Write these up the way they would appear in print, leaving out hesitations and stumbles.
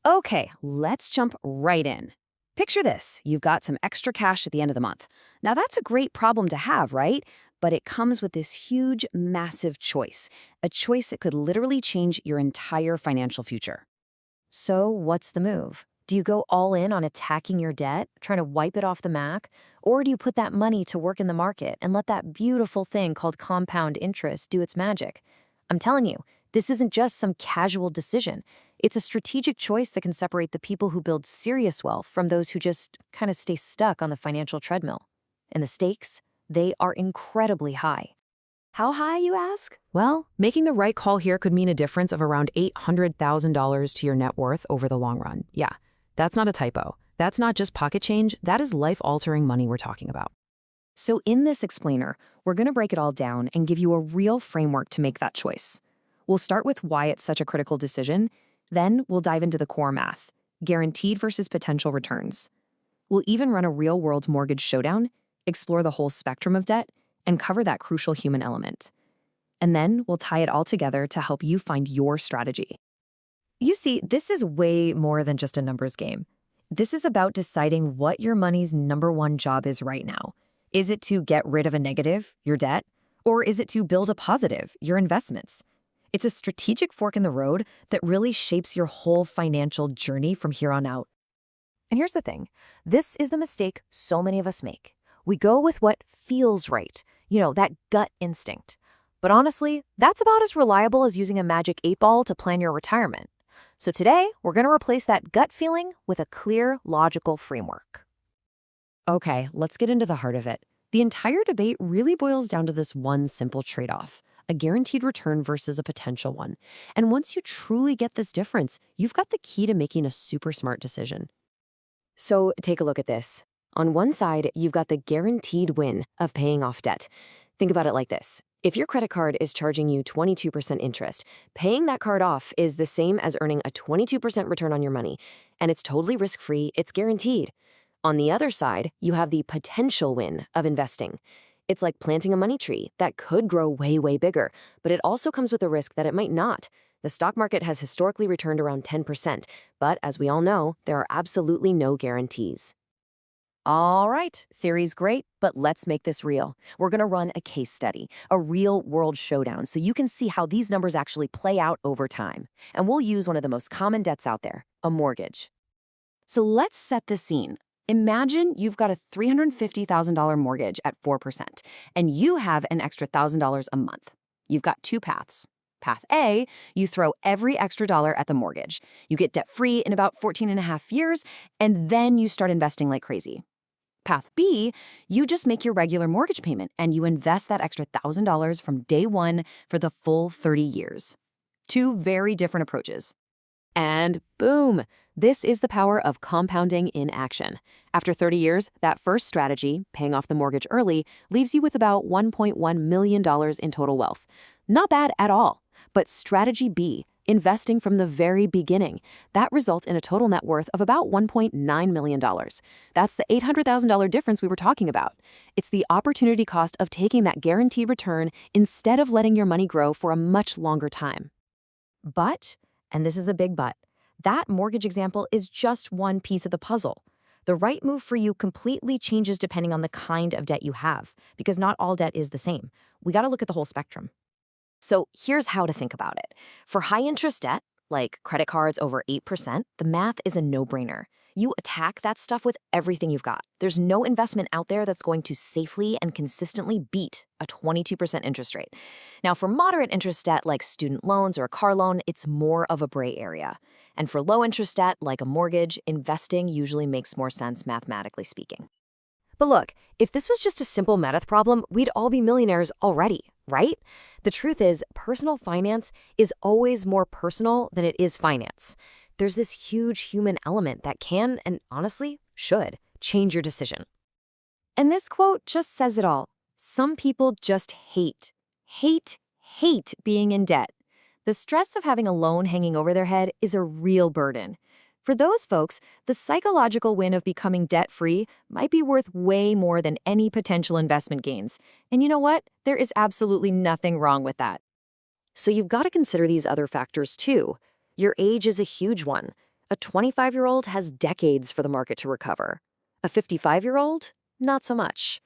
Okay, let's jump right in. Picture this, you've got some extra cash at the end of the month. Now that's a great problem to have, right? But it comes with this huge, massive choice, a choice that could literally change your entire financial future. So, what's the move? Do you go all in on attacking your debt, trying to wipe it off the map? Or do you put that money to work in the market and let that beautiful thing called compound interest do its magic? I'm telling you, this isn't just some casual decision. It's a strategic choice that can separate the people who build serious wealth from those who just kind of stay stuck on the financial treadmill. And the stakes, they are incredibly high. How high, you ask? Well, making the right call here could mean a difference of around $800,000 to your net worth over the long run. Yeah, that's not a typo. That's not just pocket change, that is life-altering money we're talking about. So in this explainer, we're going to break it all down and give you a real framework to make that choice. We'll start with why it's such a critical decision, then we'll dive into the core math, guaranteed versus potential returns. We'll even run a real-world mortgage showdown, explore the whole spectrum of debt, and cover that crucial human element. And then we'll tie it all together to help you find your strategy. You see, this is way more than just a numbers game. This is about deciding what your money's number one job is right now. Is it to get rid of a negative, your debt? Or is it to build a positive, your investments? It's a strategic fork in the road that really shapes your whole financial journey from here on out. And here's the thing. This is the mistake so many of us make. We go with what feels right, that gut instinct. But honestly, that's about as reliable as using a magic 8-ball to plan your retirement. So today, we're going to replace that gut feeling with a clear, logical framework. Okay, let's get into the heart of it. The entire debate really boils down to this one simple trade-off, a guaranteed return versus a potential one. And once you truly get this difference, you've got the key to making a super smart decision. So take a look at this. On one side, you've got the guaranteed win of paying off debt. Think about it like this. If your credit card is charging you 22% interest, paying that card off is the same as earning a 22% return on your money. And it's totally risk-free, it's guaranteed. On the other side, you have the potential win of investing. It's like planting a money tree that could grow way, way bigger, but it also comes with a risk that it might not. The stock market has historically returned around 10%, but as we all know, there are absolutely no guarantees. All right, theory's great, but let's make this real. We're going to run a case study, a real-world showdown, so you can see how these numbers actually play out over time. And we'll use one of the most common debts out there, a mortgage. So let's set the scene. Imagine you've got a $350,000 mortgage at 4%, and you have an extra $1,000 a month. You've got two paths. Path A, you throw every extra dollar at the mortgage. You get debt-free in about 14 and a half years, and then you start investing like crazy. Path B, you just make your regular mortgage payment and you invest that extra $1,000 from day one for the full 30 years. Two very different approaches. And boom, this is the power of compounding in action. After 30 years, that first strategy, paying off the mortgage early, leaves you with about $1.1 million in total wealth. Not bad at all. But strategy B, investing from the very beginning, that results in a total net worth of about $1.9 million. That's the $800,000 difference we were talking about. It's the opportunity cost of taking that guaranteed return instead of letting your money grow for a much longer time. But, and this is a big but, that mortgage example is just one piece of the puzzle. The right move for you completely changes depending on the kind of debt you have, because not all debt is the same. We got to look at the whole spectrum. So here's how to think about it. For high-interest debt, like credit cards over 8%, the math is a no-brainer. You attack that stuff with everything you've got. There's no investment out there that's going to safely and consistently beat a 22% interest rate. Now, for moderate interest debt like student loans or a car loan, it's more of a gray area. And for low-interest debt like a mortgage, investing usually makes more sense mathematically speaking. But look, if this was just a simple math problem, we'd all be millionaires already, right? The truth is, personal finance is always more personal than it is finance. There's this huge human element that can, and honestly, should, change your decision. And this quote just says it all. Some people just hate being in debt. The stress of having a loan hanging over their head is a real burden. For those folks, the psychological win of becoming debt-free might be worth way more than any potential investment gains. And you know what? There is absolutely nothing wrong with that. So you've got to consider these other factors too. Your age is a huge one. A 25-year-old has decades for the market to recover. A 55-year-old? Not so much.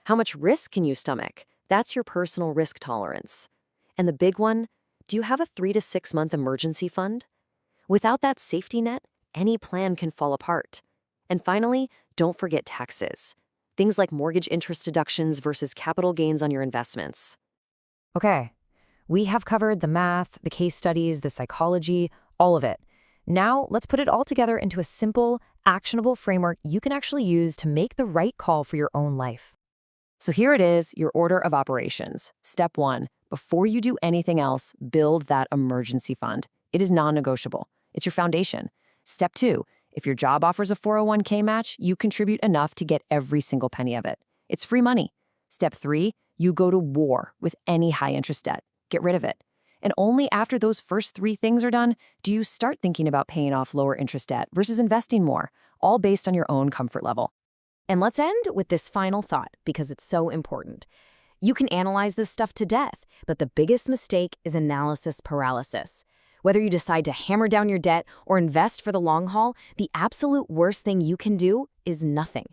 How much risk can you stomach? That's your personal risk tolerance. And the big one, do you have a 3 to 6 month emergency fund? Without that safety net, any plan can fall apart. And finally, don't forget taxes. Things like mortgage interest deductions versus capital gains on your investments. Okay, we have covered the math, the case studies, the psychology, all of it. Now, let's put it all together into a simple, actionable framework you can actually use to make the right call for your own life. So here it is, your order of operations. Step 1, before you do anything else, build that emergency fund. It is non-negotiable. It's your foundation. Step 2, if your job offers a 401k match, you contribute enough to get every single penny of it. It's free money. Step 3, you go to war with any high-interest debt. Get rid of it. And only after those first 3 things are done do you start thinking about paying off lower interest debt versus investing more, all based on your own comfort level. And let's end with this final thought because it's so important. You can analyze this stuff to death, but the biggest mistake is analysis paralysis. Whether you decide to hammer down your debt or invest for the long haul, the absolute worst thing you can do is nothing.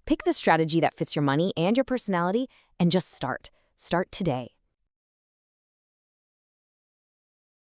Pick the strategy that fits your money and your personality and just start. Start today.